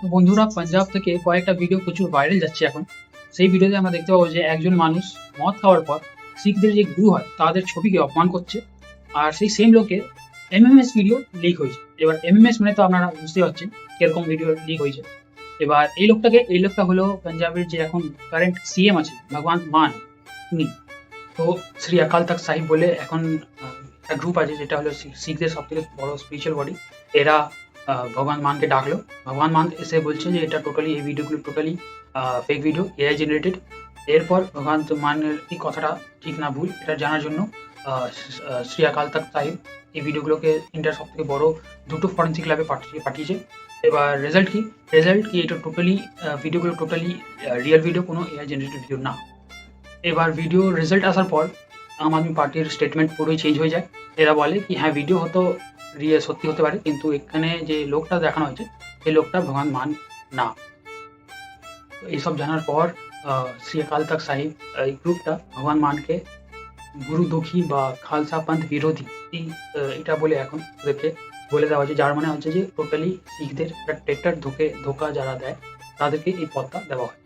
তো বন্ধুরা, পাঞ্জাব থেকে কয়েকটা ভিডিও প্রচুর ভাইরাল যাচ্ছে এখন। সেই ভিডিওতে আমরা দেখতে পাবো যে একজন মানুষ মদ খাওয়ার পর শিখদের যে গুরু হয় তাদের ছবিকে অপমান করছে। আর সেই সেম লোকের এমএমএস ভিডিও লিক হয়েছে। এবার এমএমএস মানে তো আপনারা বুঝতে পারছেন কিরকম ভিডিও লিক হয়েছে। এবার এই লোকটা হলো পাঞ্জাবের যে এখন কারেন্ট সিএম আছে, ভগবান মান। উনি তো শ্রী আকাল তখ্ত সাহিব বলে এখন একটা গ্রুপ আছে, যেটা হলো শিখদের সব থেকে বড় স্পিরিচুয়াল বডি। এরা ভগবান মানকে ডাকলো। ভগবান মান এসে বলছে যে এটা টোটালি, এই ভিডিওগুলো totally fake video, AI generated. এরপর ভগবান মানের এই কথাটা ঠিক না ভুল এটা জানার জন্য শ্রী আকাল তখ্ত সাহিব এই ভিডিওগুলোকে ইন্ডিয়ার সব থেকে বড় দুটো ফরেন্সিক ল্যাবে পাঠিয়েছে। এবার রেজাল্ট কি এটা টোটালি ভিডিওগুলো টোটালি রিয়েল ভিডিও, কোনো এআই জেনারেটেড ভিডিও না। এবার ভিডিও রেজাল্ট আসার পর আম আদমি পার্টির স্টেটমেন্ট পুরোই চেঞ্জ হয়ে যায়। এরা বলে কি হ্যাঁ, ভিডিও হয়তো সত্যি হতে পারে, কিন্তু এখানে যে লোকটা দেখানো হয়েছে সেই লোকটা ভগবান মান না। তো এইসব জানার পর শ্রী আকাল তখ্ত সাহিব এই গ্রুপটা ভগবান মানকে গুরু দুঃখী বা খালসা পন্থ বিরোধী এটা বলে এখন ওদেরকে বলে দেওয়া হয়েছে, যার মানে হচ্ছে যে টোটালি শিখদের একটা টেক্টার ধোকা যারা দেয় তাদেরকে এই পদটা দেওয়া হয়।